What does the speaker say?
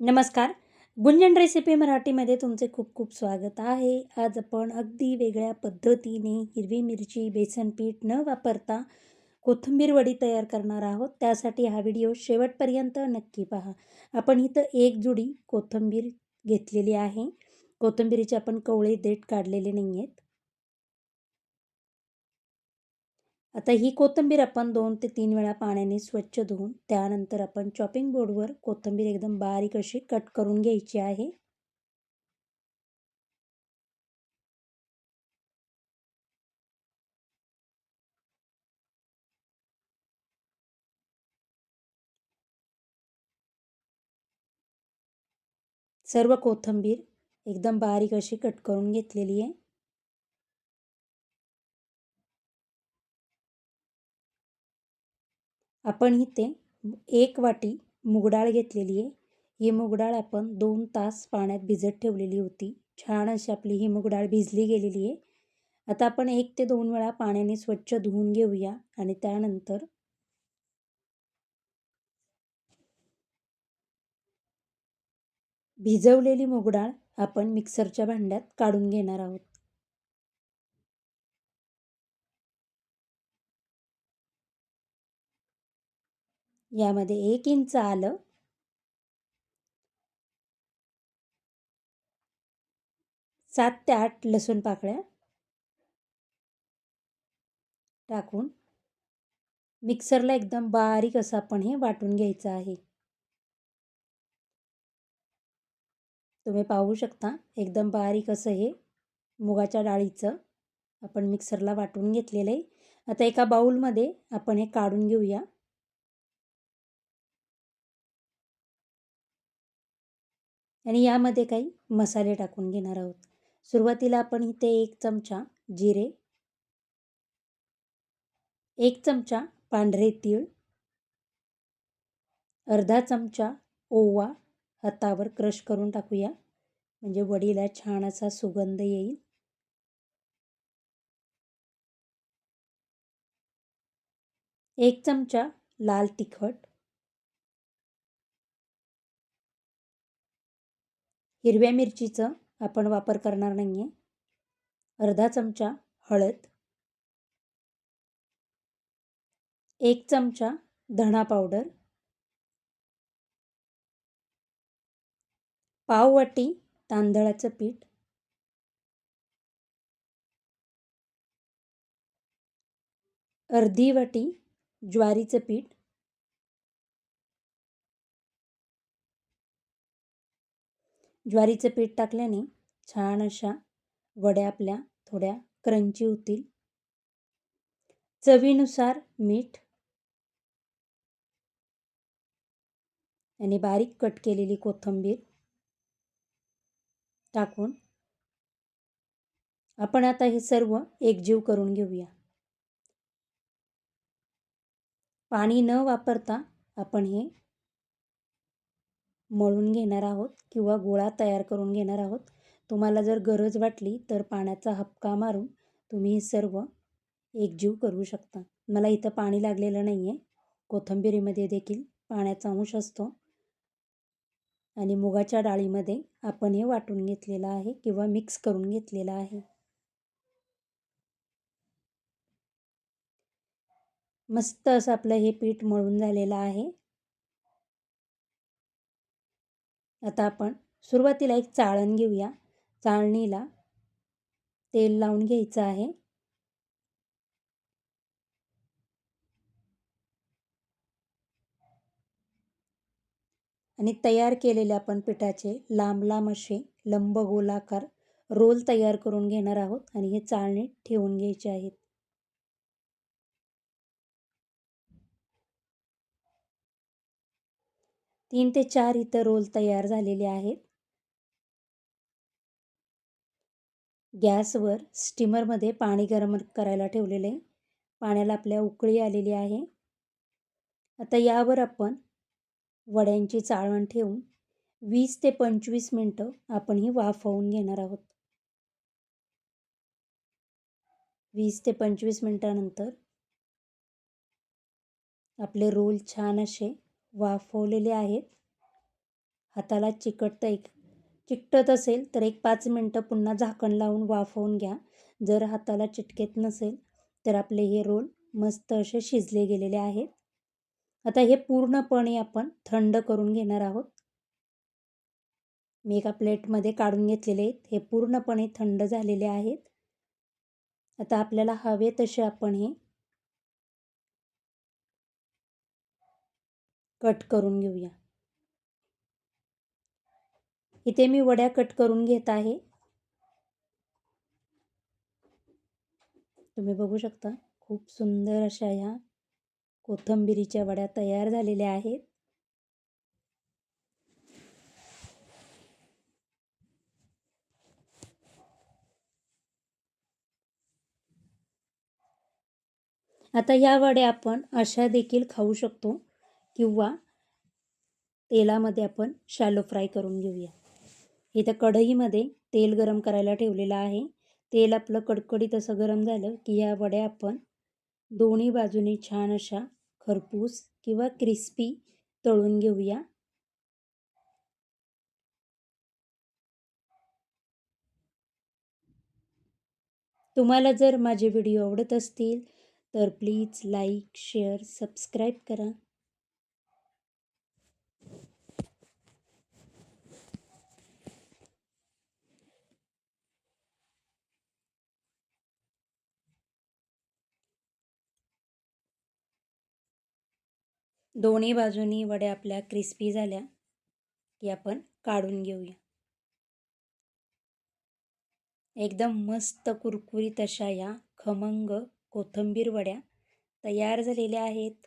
नमस्कार. गुंजन रेसिपी मराठीमध्ये तुमचे खूप खूप स्वागत आहे. आज आपण अगदी वेगळ्या पद्धतीने हिरवी मिरची, बेसन पीठ न वापरता कोथिंबीर वडी तयार करणार आहोत. त्यासाठी हा व्हिडिओ शेवटपर्यंत नक्की पहा. आपण इथं एक जुडी कोथिंबीर घेतलेली आहे. कोथिंबीरीचे आपण कवळे देठ काढलेले नाही आहेत. आता ही कोथिंबीर आपण 2 ते 3 वेळा पाण्याने स्वच्छ धुवून त्यानंतर आपण चॉपिंग बोर्डवर कोथिंबीर एकदम बारीक अशी कट करून घ्यायची आहे. सर्व कोथिंबीर एकदम बारीक अशी कट करून घेतलेली आहे. आपण इथे 1 वाटी मूगडाळ घेतलेली आहे. ही मूगडाळ आपण 2 तास पाण्यात भिजत ठेवलेली होती. छान अशी आपली ही मूगडाळ भिजली गेलेली आहे. आता आपण 1 ते 2 वेळा पाण्याने स्वच्छ धुवून घेऊया आणि त्यानंतर भिजवलेली मूगडाळ आपण मिक्सरच्या भांड्यात काढून घेणार आहोत. यामध्ये 1 इंच आलं, 7 ते 8 लसूण पाकळ्या टाकून मिक्सरला एकदम बारीक असं आपण हे वाटून घ्यायचं आहे. तुम्ही पाहू शकता एकदम बारीक असं हे मुगाच्या डाळीचं आपण मिक्सरला वाटून घेतलेलं आहे. आता एका बाउलमध्ये आपण हे काढून घेऊया. आणि यामध्ये काही मसाले टाकून घेणार आहोत. सुरुवातीला आपण इथे 1 चमचा जिरे, 1 चमचा पांढरे तीळ, अर्धा चमचा ओवा हातावर क्रश करून टाकूया. म्हणजे वडीला छान असा सुगंध येईल. 1 चमचा लाल तिखट, हिरव्या मिरचीचं आपण वापर करणार नाही आहे. अर्धा चमचा हळद, 1 चमचा धणा पावडर, पाव वाटी तांदळाचं पीठ, अर्धी वाटी ज्वारीचं पीठ, ज्वारीचं पीठ टाकल्याने छान अशा वड्या आपल्या थोड्या क्रंची होतील. चवीनुसार मीठ आणि बारीक कट केलेली कोथिंबीर टाकून आपण आता हे सर्व एकजीव करून घेऊया. पाणी न वापरता आपण हे मळून घेणार आहोत किंवा गोळा तयार करून घेणार आहोत. तुम्हाला जर गरज वाटली तर पाण्याचा हबका मारून तुम्ही हे सर्व एकजीव करू शकता. मला इथं पाणी लागलेलं नाही आहे. कोथिंबीरीमध्ये देखील पाण्याचा अंश असतो आणि मुगाच्या डाळीमध्ये आपण हे वाटून घेतलेलं आहे किंवा मिक्स करून घेतलेलं आहे. मस्त असं आपलं हे पीठ मळून झालेलं आहे. आता आपण सुरुवातीला एक चाळण घेऊया. चाळणीला तेल लावून घ्यायचं आहे. आणि तयार केलेले आपण पिठाचे लांब लांब असे लंब गोलाकार रोल तयार करून घेणार आहोत आणि हे चाळणीत ठेवून घ्यायचे आहेत. 3 ते 4 इथं रोल तयार झालेले आहेत. गॅसवर स्टीमरमध्ये पाणी गरम करायला ठेवलेले आहे. पाण्याला आपल्या उकळी आलेली आहे. आता यावर आपण वड्यांची चाळण ठेवून 20 ते 25 मिनटं आपण ही वाफवून घेणार आहोत. 20 ते 25 मिनटानंतर आपले रोल छान असे वाफवलेले आहेत. हाताला चिकटत असेल तर एक 5 मिनटं पुन्हा झाकण लावून वाफवून घ्या. जर हाताला चिटकत नसेल तर आपले हे रोल मस्त असे शिजले गेलेले आहेत. आता हे पूर्णपणे आपण थंड करून घेणार आहोत. मी एका प्लेटमध्ये काढून घेतलेले आहेत. हे पूर्णपणे थंड झालेले आहेत. आता आपल्याला हवे तसे आपण हे कट करून घेऊया. इथे मी वड्या कट करून घेत आहे. तुम्ही बघू शकता खूप सुंदर अशा ह्या कोथिंबिरीच्या वड्या तयार झालेल्या आहेत. आता ह्या वड्या आपण अशा देखील खाऊ शकतो किंवा तेलामध्ये आपण शॅलो फ्राय करून घेऊया. इथं कढईमध्ये तेल गरम करायला ठेवलेलं आहे. तेल आपलं कडकडीत असं गरम झालं की ह्या वड्या आपण दोन्ही बाजूनी छान अशा खरपूस किंवा क्रिस्पी तळून घेऊया. तुम्हाला जर माझे व्हिडिओ आवडत असतील तर प्लीज लाईक, शेअर, सबस्क्राईब करा. दोन्ही बाजूनी वड्या आपल्या क्रिस्पी झाल्या की आपण काढून घेऊया. एकदम मस्त कुरकुरीत अशा या खमंग कोथिंबीर वड्या तयार झालेल्या आहेत.